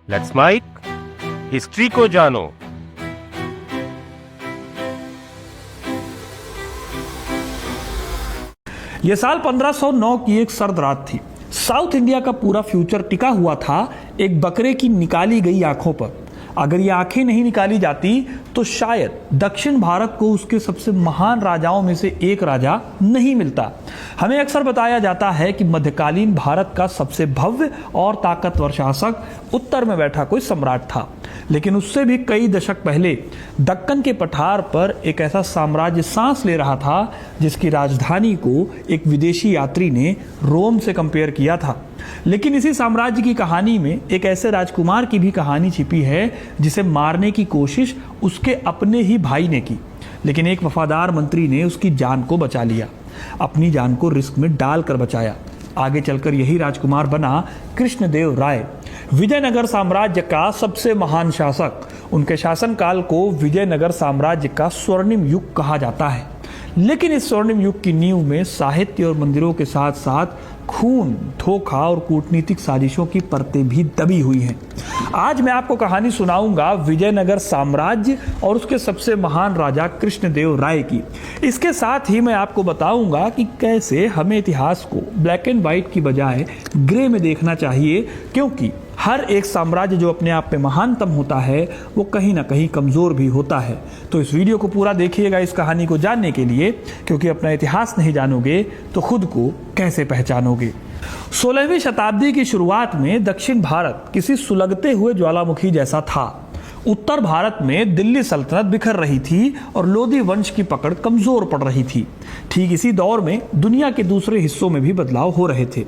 Let's mic history को जानो। यह साल 1509 की एक सर्द रात थी। साउथ इंडिया का पूरा फ्यूचर टिका हुआ था एक बकरे की निकाली गई आंखों पर। अगर ये आंखें नहीं निकाली जाती तो शायद दक्षिण भारत को उसके सबसे महान राजाओं में से एक राजा नहीं मिलता। हमें अक्सर बताया जाता है कि मध्यकालीन भारत का सबसे भव्य और ताकतवर शासक उत्तर में बैठा कोई सम्राट था, लेकिन उससे भी कई दशक पहले दक्कन के पठार पर एक ऐसा साम्राज्य सांस ले रहा था जिसकी राजधानी को एक विदेशी यात्री ने रोम से कंपेयर किया था। लेकिन इसी साम्राज्य की कहानी में एक ऐसे राजकुमार की भी कहानी छिपी है जिसे मारने की कोशिश उसके अपने ही भाई ने की, लेकिन एक वफादार मंत्री ने उसकी जान को बचा लिया, अपनी जान को रिस्क में डालकर बचाया। आगे चलकर यही राजकुमार बना कृष्णदेव राय, विजयनगर साम्राज्य का सबसे महान शासक। उनके शासनकाल को विजयनगर साम्राज्य का स्वर्णिम युग कहा जाता है, लेकिन इस स्वर्णिम युग की नींव में साहित्य और मंदिरों के साथ साथ खून, धोखा और कूटनीतिक साजिशों की परतें भी दबी हुई हैं। आज मैं आपको कहानी सुनाऊंगा विजयनगर साम्राज्य और उसके सबसे महान राजा कृष्णदेव राय की। इसके साथ ही मैं आपको बताऊंगा कि कैसे हमें इतिहास को ब्लैक एंड व्हाइट की बजाय ग्रे में देखना चाहिए, क्योंकि हर एक साम्राज्य जो अपने आप में महानतम होता है वो कहीं ना कहीं कमज़ोर भी होता है। तो इस वीडियो को पूरा देखिएगा इस कहानी को जानने के लिए, क्योंकि अपना इतिहास नहीं जानोगे तो खुद को कैसे पहचानोगे। 16वीं शताब्दी की शुरुआत में दक्षिण भारत किसी सुलगते हुए ज्वालामुखी जैसा था। उत्तर भारत में दिल्ली सल्तनत बिखर रही थी और लोधी वंश की पकड़ कमजोर पड़ रही थी। ठीक इसी दौर में दुनिया के दूसरे हिस्सों में भी बदलाव हो रहे थे।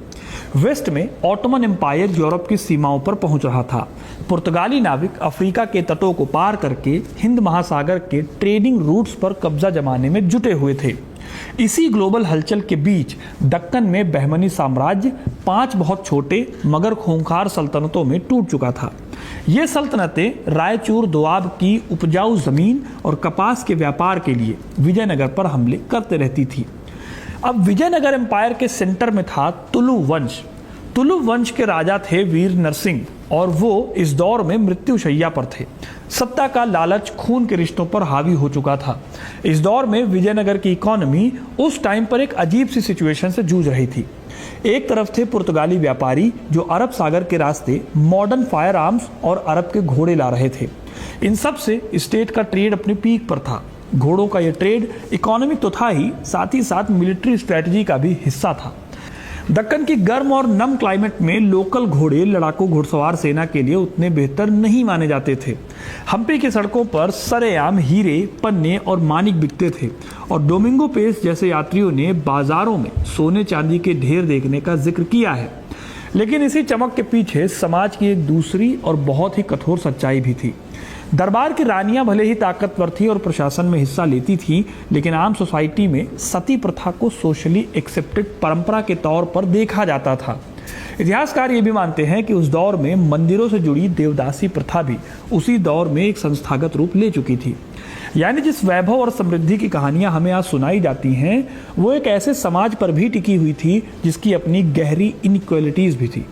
वेस्ट में ऑटोमन एम्पायर यूरोप की सीमाओं पर पहुंच रहा था। पुर्तगाली नाविक अफ्रीका के तटों को पार करके हिंद महासागर के ट्रेडिंग रूट्स पर कब्जा जमाने में जुटे हुए थे। इसी ग्लोबल हलचल के बीच दक्कन में बहमनी साम्राज्य 5 बहुत छोटे मगर खूंखार सल्तनतों में टूट चुका था। ये सल्तनतें रायचूर दोआब की उपजाऊ जमीन और कपास के व्यापार के लिए विजयनगर पर हमले करते रहती थी। अब विजयनगर एम्पायर के सेंटर में था तुलु वंश। तुलु वंश के राजा थे वीर नरसिंह और वो इस दौर में मृत्युशैया पर थे। सत्ता का लालच खून के रिश्तों पर हावी हो चुका था। इस दौर में विजयनगर की इकोनॉमी उस टाइम पर एक अजीब सी सिचुएशन से जूझ रही थी। एक तरफ थे पुर्तगाली व्यापारी जो अरब सागर के रास्ते मॉडर्न फायर आर्म्स और अरब के घोड़े ला रहे थे। इन सब से स्टेट का ट्रेड अपने पीक पर था। घोड़ों का यह ट्रेड इकोनॉमिक तो था ही साथ मिलिट्री स्ट्रेटजी का भी हिस्सा था। दक्कन की गर्म और नम क्लाइमेट में लोकल घोड़े लड़ाकू घुड़सवार सेना के लिए उतने बेहतर नहीं माने जाते थे। हम्पी की सड़कों पर सरेआम हीरे, पन्ने और मानिक बिकते थे और डोमिंगो पेस जैसे यात्रियों ने बाजारों में सोने चांदी के ढेर देखने का जिक्र किया है। लेकिन इसी चमक के पीछे समाज की एक दूसरी और बहुत ही कठोर सच्चाई भी थी। दरबार की रानियां भले ही ताकतवर थी और प्रशासन में हिस्सा लेती थी, लेकिन आम सोसाइटी में सती प्रथा को सोशली एक्सेप्टेड परंपरा के तौर पर देखा जाता था। इतिहासकार ये भी मानते हैं कि उस दौर में मंदिरों से जुड़ी देवदासी प्रथा भी उसी दौर में एक संस्थागत रूप ले चुकी थी। यानी जिस वैभव और समृद्धि की कहानियां हमें आज सुनाई जाती हैं वो एक ऐसे समाज पर भी टिकी हुई थी जिसकी अपनी गहरी इनइक्वालिटीज भी थी।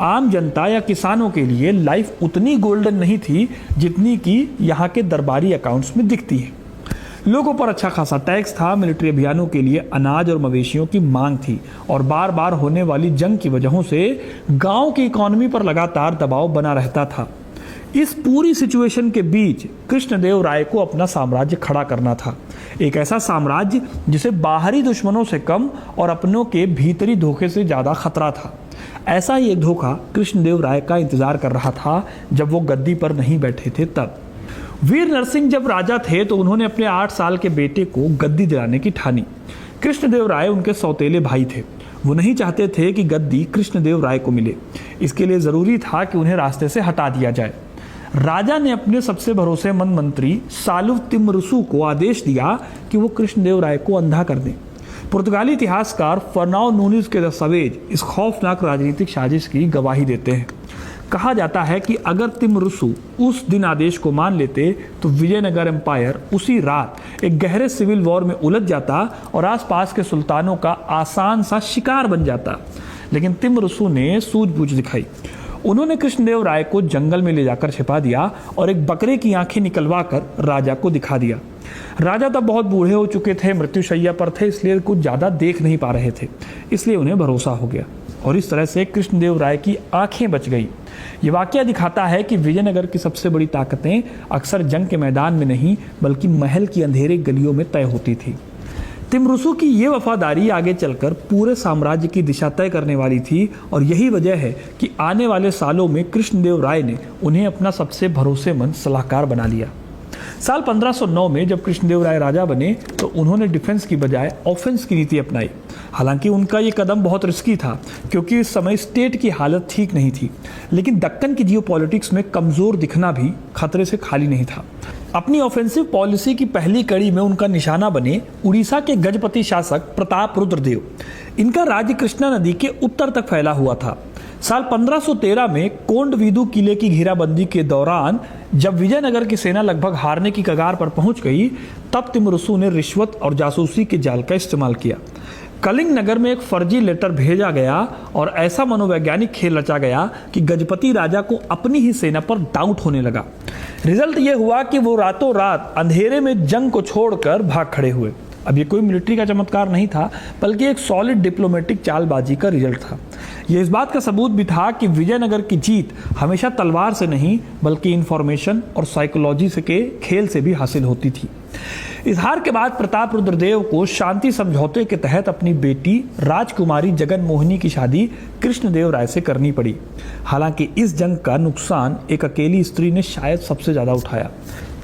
आम जनता या किसानों के लिए लाइफ उतनी गोल्डन नहीं थी जितनी कि यहाँ के दरबारी अकाउंट्स में दिखती है। लोगों पर अच्छा खासा टैक्स था, मिलिट्री अभियानों के लिए अनाज और मवेशियों की मांग थी और बार बार होने वाली जंग की वजहों से गांव की इकोनॉमी पर लगातार दबाव बना रहता था। इस पूरी सिचुएशन के बीच कृष्णदेव राय को अपना साम्राज्य खड़ा करना था। एक ऐसा साम्राज्य जिसे बाहरी दुश्मनों से कम और अपनों के भीतरी धोखे से ज़्यादा खतरा था। ऐसा ही एक धोखा कृष्णदेव राय का इंतजार कर रहा था जब वो गद्दी पर नहीं बैठे थे। तब वीर नरसिंह जब राजा थे तो उन्होंने अपने 8 साल के बेटे को गद्दी दिलाने की ठानी। कृष्णदेव राय उनके सौतेले भाई थे। वो नहीं चाहते थे कि गद्दी कृष्णदेव राय को मिले। इसके लिए ज़रूरी था कि उन्हें रास्ते से हटा दिया जाए। राजा ने अपने सबसे भरोसेमंद मंत्री सालुव तिम्मरुसु को आदेश दिया कि वो कृष्णदेव राय को अंधा कर दें। पुर्तगाली इतिहासकार फर्नाओ नूनीज के दस्तावेज इस खौफनाक राजनीतिक साजिश की गवाही देते हैं। कहा जाता है कि अगर तिम्मरुसु उस दिन आदेश को मान लेते तो विजयनगर एम्पायर उसी रात एक गहरे सिविल वॉर में उलझ जाता और आसपास के सुल्तानों का आसान सा शिकार बन जाता। लेकिन तिम्मरुसु ने सूझबूझ दिखाई। उन्होंने कृष्णदेव राय को जंगल में ले जाकर छिपा दिया और एक बकरे की आंखें निकलवा कर राजा को दिखा दिया। राजा तब बहुत बूढ़े हो चुके थे, मृत्युशैया पर थे, इसलिए कुछ ज़्यादा देख नहीं पा रहे थे, इसलिए उन्हें भरोसा हो गया और इस तरह से कृष्णदेव राय की आंखें बच गई। ये वाकया दिखाता है कि विजयनगर की सबसे बड़ी ताकतें अक्सर जंग के मैदान में नहीं बल्कि महल की अंधेरे गलियों में तय होती थी। तिमरुसु की ये वफादारी आगे चलकर पूरे साम्राज्य की दिशा तय करने वाली थी और यही वजह है कि आने वाले सालों में कृष्णदेव राय ने उन्हें अपना सबसे भरोसेमंद सलाहकार बना लिया। साल 1509 में जब कृष्णदेव राय राजा बने तो उन्होंने डिफेंस की बजाय ऑफेंस की नीति अपनाई। हालांकि उनका ये कदम बहुत रिस्की था क्योंकि इस समय स्टेट की हालत ठीक नहीं थी, लेकिन दक्कन की जियोपॉलिटिक्स में कमजोर दिखना भी खतरे से खाली नहीं था। अपनी ऑफेंसिव पॉलिसी की पहली कड़ी में उनका निशाना बने उड़ीसा के गजपति शासक प्रताप रुद्रदेव। इनका राज्य कृष्णा नदी के उत्तर तक फैला हुआ था। साल 1513 में कोंडवीदु किले की घेराबंदी के दौरान जब विजयनगर की सेना लगभग हारने की कगार पर पहुंच गई, तब तिमरुसु ने रिश्वत और जासूसी के जाल का इस्तेमाल किया। कलिंग नगर में एक फर्जी लेटर भेजा गया और ऐसा मनोवैज्ञानिक खेल रचा गया कि गजपति राजा को अपनी ही सेना पर डाउट होने लगा। रिजल्ट यह हुआ कि वो रातों रात अंधेरे में जंग को छोड़कर भाग खड़े हुए। अब ये कोई मिलिट्री का चमत्कार नहीं था बल्कि एक सॉलिड डिप्लोमेटिक चालबाजी का रिजल्ट था। यह इस बात का सबूत भी था कि विजयनगर की जीत हमेशा तलवार से नहीं बल्कि इंफॉर्मेशन और साइकोलॉजी से के खेल से भी हासिल होती थी। इस हार के बाद प्रताप रुद्रदेव को शांति समझौते के तहत अपनी बेटी राजकुमारी जगन मोहिनी की शादी कृष्णदेव राय से करनी पड़ी। हालांकि इस जंग का नुकसान एक अकेली स्त्री ने शायद सबसे ज्यादा उठाया।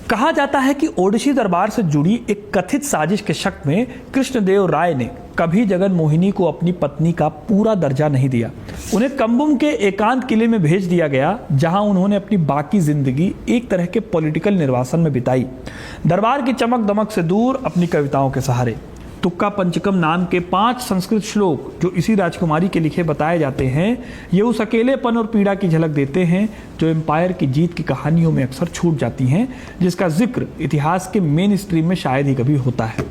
कहा जाता है कि ओडिसी दरबार से जुड़ी एक कथित साजिश के शक में कृष्णदेव राय ने कभी जगन मोहिनी को अपनी पत्नी का पूरा दर्जा नहीं दिया। उन्हें कम्बुम के एकांत किले में भेज दिया गया जहां उन्होंने अपनी बाकी जिंदगी एक तरह के पॉलिटिकल निर्वासन में बिताई, दरबार की चमक दमक से दूर अपनी कविताओं के सहारे। तुक्का पंचकम नाम के 5 संस्कृत श्लोक जो इसी राजकुमारी के लिखे बताए जाते हैं, ये उस अकेलेपन और पीड़ा की झलक देते हैं जो एम्पायर की जीत की कहानियों में अक्सर छूट जाती हैं, जिसका जिक्र इतिहास के मेन स्ट्रीम में शायद ही कभी होता है।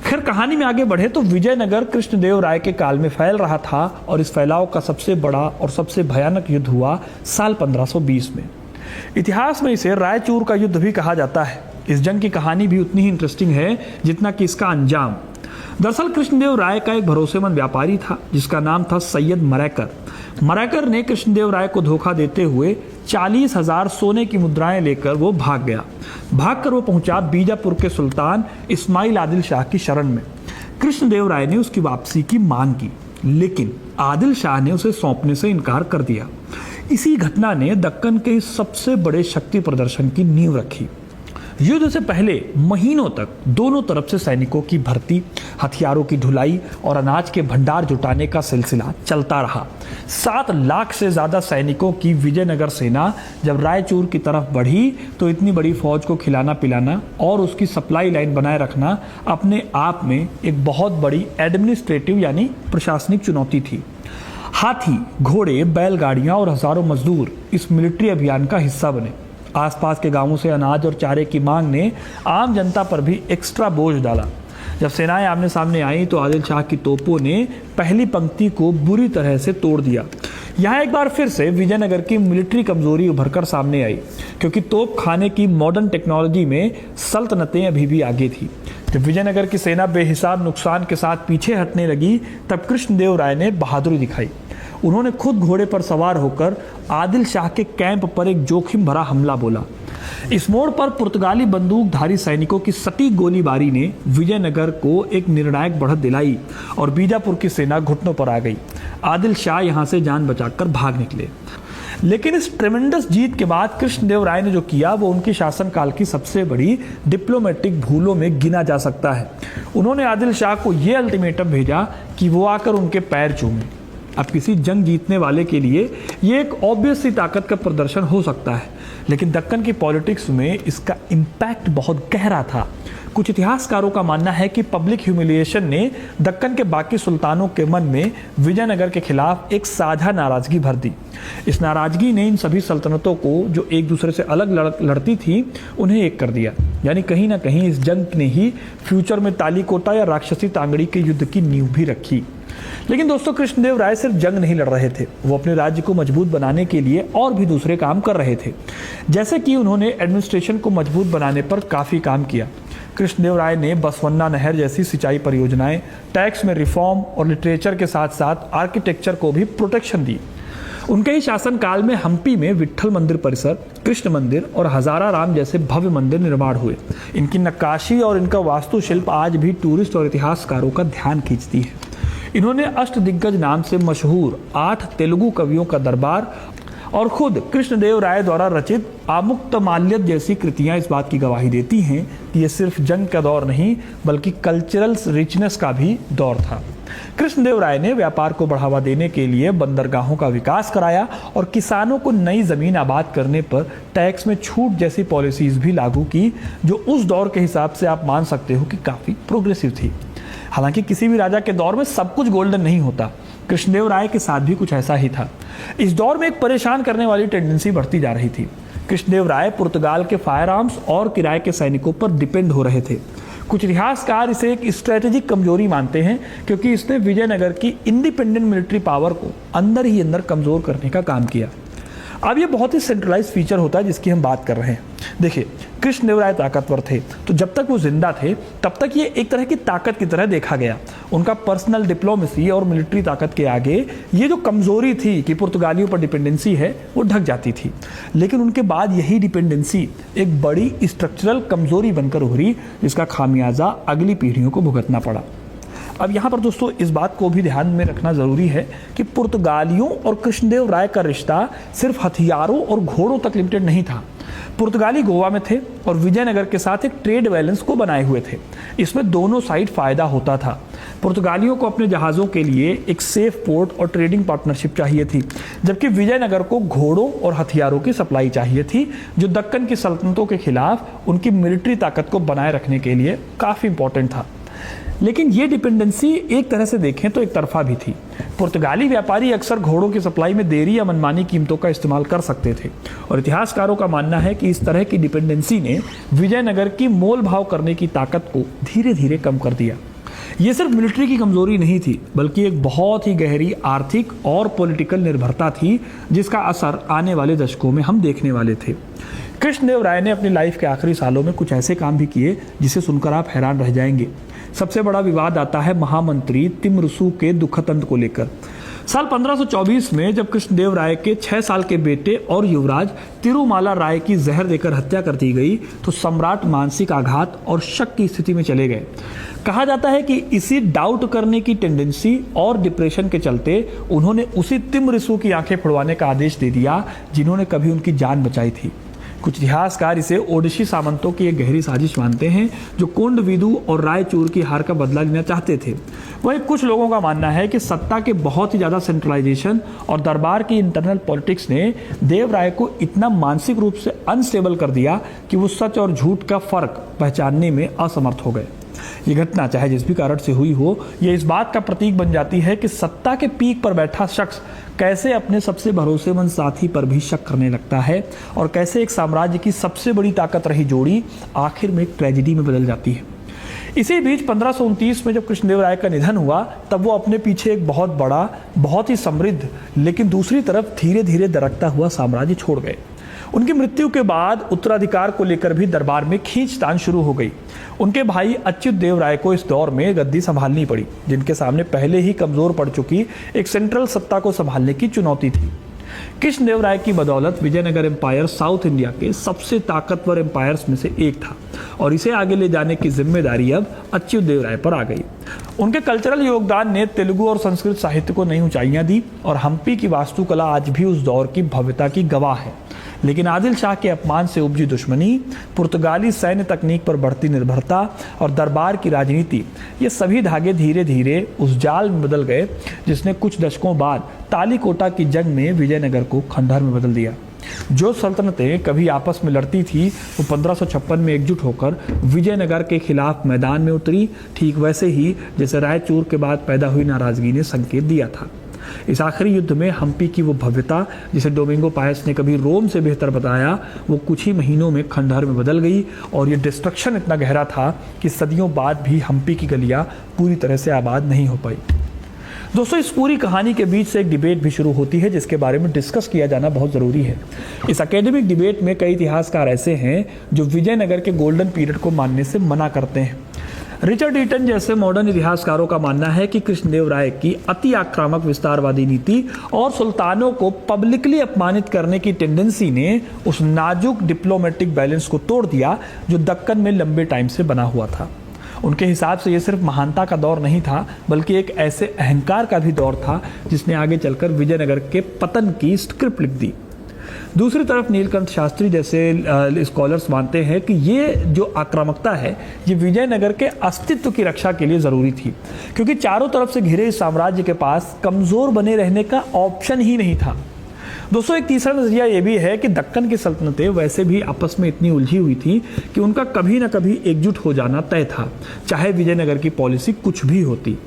खैर, कहानी में आगे बढ़े तो विजयनगर कृष्णदेव राय के काल में फैल रहा था और इस फैलाव का सबसे बड़ा और सबसे भयानक युद्ध हुआ साल 1520 में। इतिहास में इसे रायचूर का युद्ध भी कहा जाता है। इस जंग की कहानी भी उतनी ही इंटरेस्टिंग है जितना कि इसका अंजाम। दरअसल कृष्णदेव राय का एक भरोसेमंद व्यापारी था जिसका नाम था सैयद मरैकर। मरैकर ने कृष्णदेव राय को धोखा देते हुए 40,000 सोने की मुद्राएं लेकर वो भाग गया। भागकर वो पहुंचा बीजापुर के सुल्तान इस्माइल आदिल शाह की शरण में। कृष्णदेव राय ने उसकी वापसी की मांग की, लेकिन आदिल शाह ने उसे सौंपने से इनकार कर दिया। इसी घटना ने दक्कन के सबसे बड़े शक्ति प्रदर्शन की नींव रखी। युद्ध से पहले महीनों तक दोनों तरफ से सैनिकों की भर्ती, हथियारों की ढुलाई और अनाज के भंडार जुटाने का सिलसिला चलता रहा। 7 लाख से ज्यादा सैनिकों की विजयनगर सेना जब रायचूर की तरफ बढ़ी तो इतनी बड़ी फौज को खिलाना पिलाना और उसकी सप्लाई लाइन बनाए रखना अपने आप में एक बहुत बड़ी एडमिनिस्ट्रेटिव यानी प्रशासनिक चुनौती थी। हाथी, घोड़े, बैलगाड़ियां और हजारों मजदूर इस मिलिट्री अभियान का हिस्सा बने। आसपास के गांवों से अनाज और चारे की मांग ने आम जनता पर भी एक्स्ट्रा बोझ डाला। जब सेनाएं आमने सामने आई तो आदिल शाह की तोपों ने पहली पंक्ति को बुरी तरह से तोड़ दिया। यहाँ एक बार फिर से विजयनगर की मिलिट्री कमजोरी उभरकर सामने आई, क्योंकि तोप खाने की मॉडर्न टेक्नोलॉजी में सल्तनतें अभी भी आगे थी। जब विजयनगर की सेना बेहिसाब नुकसान के साथ पीछे हटने लगी तब कृष्णदेव राय ने बहादुरी दिखाई। उन्होंने खुद घोड़े पर सवार होकर आदिल शाह के कैंप पर एक जोखिम भरा हमला बोला। इस मोड़ पर पुर्तगाली बंदूकधारी सैनिकों की सटीक गोलीबारी ने विजयनगर को एक निर्णायक बढ़त दिलाई और बीजापुर की सेना घुटनों पर आ गई। आदिल शाह यहां से जान बचाकर भाग निकले। लेकिन इस ट्रेमेंडस जीत के बाद कृष्णदेव राय ने जो किया वो उनके शासनकाल की सबसे बड़ी डिप्लोमेटिक भूलों में गिना जा सकता है। उन्होंने आदिल शाह को यह अल्टीमेटम भेजा कि वो आकर उनके पैर चूमे। अब किसी जंग जीतने वाले के लिए ये एक ऑब्वियस सी ताकत का प्रदर्शन हो सकता है, लेकिन दक्कन की पॉलिटिक्स में इसका इम्पैक्ट बहुत गहरा था। कुछ इतिहासकारों का मानना है कि पब्लिक ह्यूमिलिएशन ने दक्कन के बाकी सुल्तानों के मन में विजयनगर के खिलाफ एक साझा नाराजगी भर दी। इस नाराजगी ने इन सभी सल्तनतों को जो एक दूसरे से अलग लड़ती थी उन्हें एक कर दिया। यानी कहीं ना कहीं इस जंग ने ही फ्यूचर में तालीकोटा या राक्षसी तांगड़ी के युद्ध की नींव भी रखी। लेकिन दोस्तों, कृष्णदेव राय सिर्फ जंग नहीं लड़ रहे थे, वो अपने राज्य को मजबूत बनाने के लिए और भी दूसरे काम कर रहे थे। जैसे कि उन्होंने एडमिनिस्ट्रेशन को मजबूत बनाने पर काफ़ी काम किया। कृष्णदेव राय ने बसवन्ना नहर जैसी सिंचाई परियोजनाएं, टैक्स में रिफॉर्म और लिटरेचर के साथ साथ आर्किटेक्चर को भी प्रोटेक्शन दी। उनके ही शासनकाल में हम्पी में विट्ठल मंदिर परिसर, कृष्ण मंदिर और हजारा राम जैसे भव्य मंदिर निर्माण हुए। इनकी नक्काशी और इनका वास्तुशिल्प आज भी टूरिस्ट और इतिहासकारों का ध्यान खींचती है। इन्होंने अष्टदिग्गज नाम से मशहूर 8 तेलुगु कवियों का दरबार और खुद कृष्णदेव राय द्वारा रचित आमुक्तमाल्यद जैसी कृतियां इस बात की गवाही देती हैं कि यह सिर्फ जंग का दौर नहीं बल्कि कल्चरल रिचनेस का भी दौर था। कृष्णदेव राय ने व्यापार को बढ़ावा देने के लिए बंदरगाहों का विकास कराया और किसानों को नई जमीन आबाद करने पर टैक्स में छूट जैसी पॉलिसीज भी लागू की, जो उस दौर के हिसाब से आप मान सकते हो कि काफ़ी प्रोग्रेसिव थी। हालांकि किसी भी राजा के दौर में सब कुछ गोल्डन नहीं होता। कृष्णदेव राय के साथ भी कुछ ऐसा ही था। इस दौर में एक परेशान करने वाली टेंडेंसी बढ़ती जा रही थी। कृष्णदेव राय पुर्तगाल के फायर आर्म्स और किराए के सैनिकों पर डिपेंड हो रहे थे। कुछ इतिहासकार इसे एक स्ट्रेटेजिक कमजोरी मानते हैं, क्योंकि इसने विजयनगर की इंडिपेंडेंट मिलिट्री पावर को अंदर ही अंदर कमजोर करने का काम किया। अब ये बहुत ही सेंट्रलाइज फीचर होता है जिसकी हम बात कर रहे हैं। देखिए, कृष्णदेव राय ताकतवर थे, तो जब तक वो जिंदा थे तब तक ये एक तरह की ताकत की तरह देखा गया। उनका पर्सनल डिप्लोमेसी और मिलिट्री ताकत के आगे ये जो कमजोरी थी कि पुर्तगालियों पर डिपेंडेंसी है, वो ढक जाती थी। लेकिन उनके बाद यही डिपेंडेंसी एक बड़ी स्ट्रक्चरल कमजोरी बनकर उभरी, जिसका खामियाजा अगली पीढ़ियों को भुगतना पड़ा। अब यहाँ पर दोस्तों इस बात को भी ध्यान में रखना ज़रूरी है कि पुर्तगालियों और कृष्णदेव राय का रिश्ता सिर्फ हथियारों और घोड़ों तक लिमिटेड नहीं था। पुर्तगाली गोवा में थे और विजयनगर के साथ एक ट्रेड बैलेंस को बनाए हुए थे। इसमें दोनों साइड फायदा होता था। पुर्तगालियों को अपने जहाज़ों के लिए एक सेफ पोर्ट और ट्रेडिंग पार्टनरशिप चाहिए थी, जबकि विजयनगर को घोड़ों और हथियारों की सप्लाई चाहिए थी, जो दक्कन की सल्तनतों के खिलाफ उनकी मिलिट्री ताकत को बनाए रखने के लिए काफ़ी इंपॉर्टेंट था। लेकिन ये डिपेंडेंसी एक तरह से देखें तो एक तरफा भी थी। पुर्तगाली व्यापारी अक्सर घोड़ों की सप्लाई में देरी या मनमानी कीमतों का इस्तेमाल कर सकते थे, और इतिहासकारों का मानना है कि इस तरह की डिपेंडेंसी ने विजयनगर की मोल भाव करने की ताकत को धीरे धीरे कम कर दिया। ये सिर्फ मिलिट्री की कमजोरी नहीं थी, बल्कि एक बहुत ही गहरी आर्थिक और पॉलिटिकल निर्भरता थी, जिसका असर आने वाले दशकों में हम देखने वाले थे। कृष्णदेव राय ने अपनी लाइफ के आखिरी सालों में कुछ ऐसे काम भी किए जिसे सुनकर आप हैरान रह जाएंगे। सबसे बड़ा विवाद आता है महामंत्री तिमरुसु के दुखद अंत को लेकर। साल 1524 में जब कृष्णदेव राय के 6 साल के बेटे और युवराज तिरुमाला राय की जहर देकर हत्या कर दी गई, तो सम्राट मानसिक आघात और शक की स्थिति में चले गए। कहा जाता है कि इसी डाउट करने की टेंडेंसी और डिप्रेशन के चलते उन्होंने उसी तिमरुसु की आंखें फुड़वाने का आदेश दे दिया जिन्होंने कभी उनकी जान बचाई थी। कुछ इतिहासकार इसे ओडिशी सामंतों की एक गहरी साजिश मानते हैं, जो कोंडविदु और रायचूर की हार का बदला लेना चाहते थे। वहीं कुछ लोगों का मानना है कि सत्ता के बहुत ही ज़्यादा सेंट्रलाइजेशन और दरबार की इंटरनल पॉलिटिक्स ने देव राय को इतना मानसिक रूप से अनस्टेबल कर दिया कि वो सच और झूठ का फर्क पहचानने में असमर्थ हो गए। ये घटना चाहे जिस भी कारण से हुई हो, ये इस बात का प्रतीक बन जाती है कि सत्ता के पीक पर बैठा शख्स कैसे अपने सबसे भरोसेमंद साथी पर भी शक करने लगता है, और कैसे एक साम्राज्य की सबसे बड़ी ताकत रही जोड़ी आखिर में एक ट्रेजेडी में बदल जाती है। इसी बीच 1529 में जब कृष्णदेव राय का निधन हुआ, तब वो अपने पीछे एक बहुत बड़ा, बहुत ही समृद्ध, लेकिन दूसरी तरफ धीरे धीरे दरकता हुआ साम्राज्य छोड़ गए। उनकी मृत्यु के बाद उत्तराधिकार को लेकर भी दरबार में खींचतान शुरू हो गई। उनके भाई अच्युत देव राय को इस दौर में गद्दी संभालनी पड़ी, जिनके सामने पहले ही कमजोर पड़ चुकी एक सेंट्रल सत्ता को संभालने की चुनौती थी। कृष्णदेव राय की बदौलत विजयनगर एम्पायर साउथ इंडिया के सबसे ताकतवर एम्पायर्स में से एक था, और इसे आगे ले जाने की जिम्मेदारी अब अच्युत देव राय पर आ गई। उनके कल्चरल योगदान ने तेलुगु और संस्कृत साहित्य को नई ऊंचाइयां दी, और हम्पी की वास्तुकला आज भी उस दौर की भव्यता की गवाह है। लेकिन आदिल शाह के अपमान से उपजी दुश्मनी, पुर्तगाली सैन्य तकनीक पर बढ़ती निर्भरता और दरबार की राजनीति, ये सभी धागे धीरे धीरे उस जाल में बदल गए जिसने कुछ दशकों बाद तालीकोटा की जंग में विजयनगर को खंडहर में बदल दिया। जो सल्तनतें कभी आपस में लड़ती थी, वो 1556 में एकजुट होकर विजयनगर के खिलाफ मैदान में उतरी, ठीक वैसे ही जैसे रायचूर के बाद पैदा हुई नाराजगी ने संकेत दिया था। इस आखिरी युद्ध में हम्पी की वो भव्यता, जिसे डोमिंगो पायस ने कभी रोम से बेहतर बताया, वो कुछ ही महीनों में खंडहर में बदल गई, और ये डिस्ट्रक्शन इतना गहरा था कि सदियों बाद भी हम्पी की गलियां पूरी तरह से आबाद नहीं हो पाई। दोस्तों, इस पूरी कहानी के बीच से एक डिबेट भी शुरू होती है जिसके बारे में डिस्कस किया जाना बहुत ज़रूरी है। इस एकेडमिक डिबेट में कई इतिहासकार ऐसे हैं जो विजयनगर के गोल्डन पीरियड को मानने से मना करते हैं। रिचर्ड ईटन जैसे मॉडर्न इतिहासकारों का मानना है कि कृष्णदेवराय की अति आक्रामक विस्तारवादी नीति और सुल्तानों को पब्लिकली अपमानित करने की टेंडेंसी ने उस नाजुक डिप्लोमेटिक बैलेंस को तोड़ दिया जो दक्कन में लंबे टाइम से बना हुआ था। उनके हिसाब से ये सिर्फ महानता का दौर नहीं था, बल्कि एक ऐसे अहंकार का भी दौर था जिसने आगे चलकर विजयनगर के पतन की स्क्रिप्ट लिख दी। दूसरी तरफ नीलकंठ शास्त्री जैसे स्कॉलर्स मानते हैं कि ये जो आक्रामकता है ये विजयनगर के अस्तित्व की रक्षा के लिए ज़रूरी थी, क्योंकि चारों तरफ से घिरे इस साम्राज्य के पास कमज़ोर बने रहने का ऑप्शन ही नहीं था। दोस्तों, एक तीसरा नजरिया ये भी है कि दक्कन की सल्तनतें वैसे भी आपस में इतनी उलझी हुई थी कि उनका कभी ना कभी एकजुट हो जाना तय था, चाहे विजयनगर की पॉलिसी कुछ भी होती।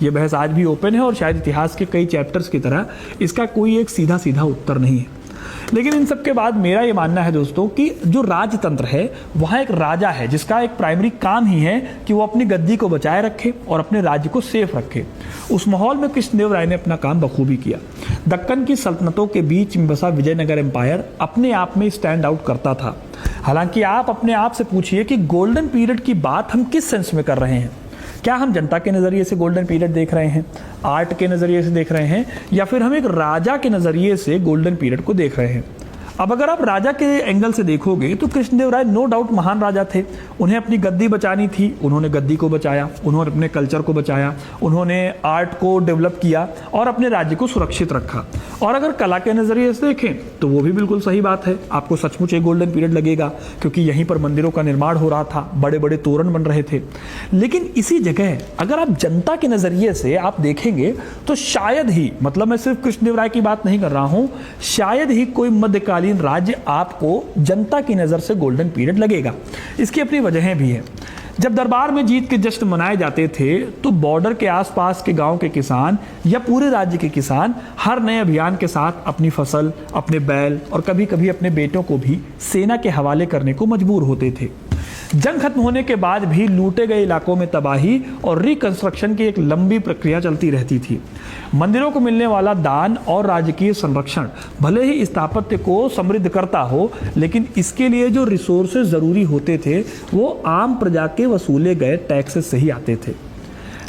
ये बहस आज भी ओपन है और शायद इतिहास के कई चैप्टर्स की तरह इसका कोई एक सीधा सीधा उत्तर नहीं है। लेकिन इन सब के बाद मेरा ये मानना है दोस्तों कि जो राजतंत्र है वहाँ एक राजा है जिसका एक प्राइमरी काम ही है कि वो अपनी गद्दी को बचाए रखे और अपने राज्य को सेफ रखे। उस माहौल में कृष्णदेवराय ने अपना काम बखूबी किया। दक्कन की सल्तनतों के बीच में बसा विजयनगर एम्पायर अपने आप में स्टैंड आउट करता था। हालांकि आप अपने आप से पूछिए कि गोल्डन पीरियड की बात हम किस सेंस में कर रहे हैं। क्या हम जनता के नज़रिए से गोल्डन पीरियड देख रहे हैं, आर्ट के नज़रिए से देख रहे हैं, या फिर हम एक राजा के नज़रिए से गोल्डन पीरियड को देख रहे हैं। अब अगर आप राजा के एंगल से देखोगे तो कृष्णदेवराय नो डाउट महान राजा थे। उन्हें अपनी गद्दी बचानी थी, उन्होंने गद्दी को बचाया, उन्होंने अपने कल्चर को बचाया, उन्होंने आर्ट को डेवलप किया और अपने राज्य को सुरक्षित रखा। और अगर कला के नज़रिए से देखें तो वो भी बिल्कुल सही बात है। आपको सचमुच एक गोल्डन पीरियड लगेगा क्योंकि यहीं पर मंदिरों का निर्माण हो रहा था, बड़े बड़े तोरण बन रहे थे। लेकिन इसी जगह अगर आप जनता के नज़रिए से आप देखेंगे तो शायद ही, मतलब मैं सिर्फ कृष्णदेवराय की बात नहीं कर रहा हूँ, शायद ही कोई मध्यकालीन राज्य आपको जनता की नजर से गोल्डन पीरियड लगेगा। इसकी अपनी वजहें भी हैं। जब दरबार में जीत के जश्न मनाए जाते थे तो बॉर्डर के आसपास के गांव के किसान या पूरे राज्य के किसान हर नए अभियान के साथ अपनी फसल, अपने बैल और कभी कभी अपने बेटों को भी सेना के हवाले करने को मजबूर होते थे। जंग खत्म होने के बाद भी लूटे गए इलाकों में तबाही और रिकंस्ट्रक्शन की एक लंबी प्रक्रिया चलती रहती थी। मंदिरों को मिलने वाला दान और राजकीय संरक्षण भले ही स्थापत्य को समृद्ध करता हो, लेकिन इसके लिए जो रिसोर्सेज जरूरी होते थे वो आम प्रजा के वसूले गए टैक्सेस से ही आते थे।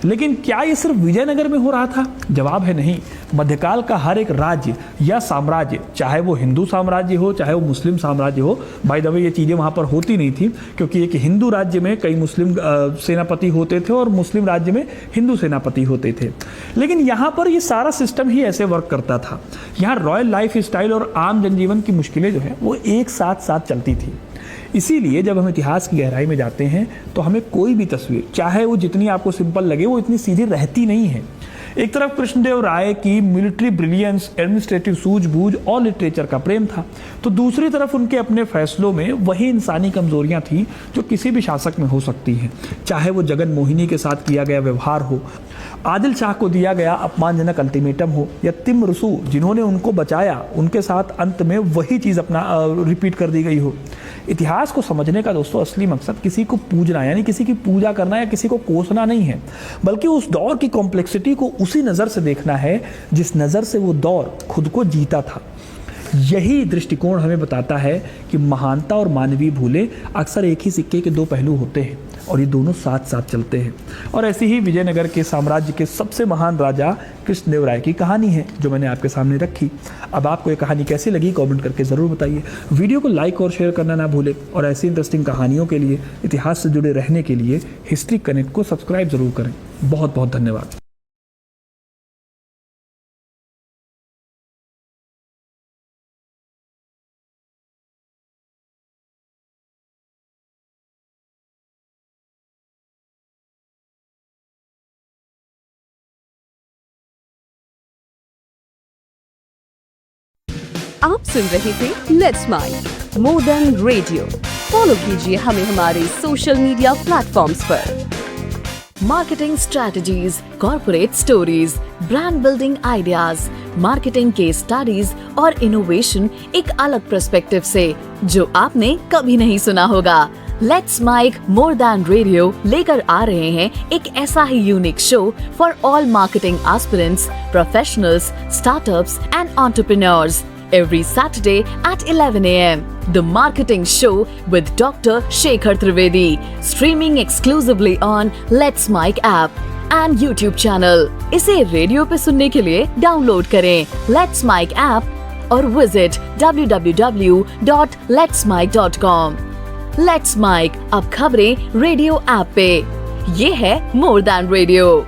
लेकिन क्या ये सिर्फ विजयनगर में हो रहा था? जवाब है नहीं। मध्यकाल का हर एक राज्य या साम्राज्य, चाहे वो हिंदू साम्राज्य हो चाहे वो मुस्लिम साम्राज्य हो, बाय द वे ये चीज़ें वहाँ पर होती नहीं थी क्योंकि एक हिंदू राज्य में कई मुस्लिम सेनापति होते थे और मुस्लिम राज्य में हिंदू सेनापति होते थे। लेकिन यहाँ पर ये सारा सिस्टम ही ऐसे वर्क करता था। यहाँ रॉयल लाइफ स्टाइल और आम जनजीवन की मुश्किलें जो है वो एक साथ साथ चलती थी। इसीलिए जब हम इतिहास की गहराई में जाते हैं तो हमें कोई भी तस्वीर, चाहे वो जितनी आपको सिंपल लगे, वो इतनी सीधी रहती नहीं है। एक तरफ कृष्णदेवराय की मिलिट्री ब्रिलियंस, एडमिनिस्ट्रेटिव सूझबूझ और लिटरेचर का प्रेम था, तो दूसरी तरफ उनके अपने फैसलों में वही इंसानी कमजोरियां थी जो किसी भी शासक में हो सकती हैं। चाहे वो जगन मोहिनी के साथ किया गया व्यवहार हो, आदिल शाह को दिया गया अपमानजनक अल्टीमेटम हो, या तिम रसू जिन्होंने उनको बचाया, उनके साथ अंत में वही चीज़ अपना रिपीट कर दी गई हो। इतिहास को समझने का दोस्तों असली मकसद किसी को पूजना यानी किसी की पूजा करना या किसी को कोसना नहीं है, बल्कि उस दौर की कॉम्प्लेक्सिटी को उसी नज़र से देखना है जिस नज़र से वो दौर खुद को जीता था। यही दृष्टिकोण हमें बताता है कि महानता और मानवीय भूले अक्सर एक ही सिक्के के दो पहलू होते हैं और ये दोनों साथ साथ चलते हैं। और ऐसी ही विजयनगर के साम्राज्य के सबसे महान राजा कृष्णदेवराय की कहानी है जो मैंने आपके सामने रखी। अब आपको ये कहानी कैसी लगी कमेंट करके ज़रूर बताइए। वीडियो को लाइक और शेयर करना ना भूलें और ऐसी इंटरेस्टिंग कहानियों के लिए, इतिहास से जुड़े रहने के लिए हिस्ट्री कनेक्ट को सब्सक्राइब ज़रूर करें। बहुत बहुत धन्यवाद। आप सुन रहे थे let's mind modern radio. Follow कीजिए हमें हमारे सोशल मीडिया प्लेटफॉर्म्स पर। Marketing strategies, corporate stories, brand building ideas, marketing case studies और इनोवेशन एक अलग पर्सपेक्टिव से जो आपने कभी नहीं सुना होगा। Let's mike more than radio लेकर आ रहे हैं एक ऐसा ही unique show for all marketing aspirants, professionals, startups and entrepreneurs every Saturday at 11 a.m. The Marketing Show with Dr. Shekhar Trivedi, streaming exclusively on Let's Mic app and YouTube channel. इसे radio पे सुनने के लिए download करें Let's Mic app और visit www.letsmic.com. Let's Mic अब खबरें radio app पे। ये है मोर देन रेडियो।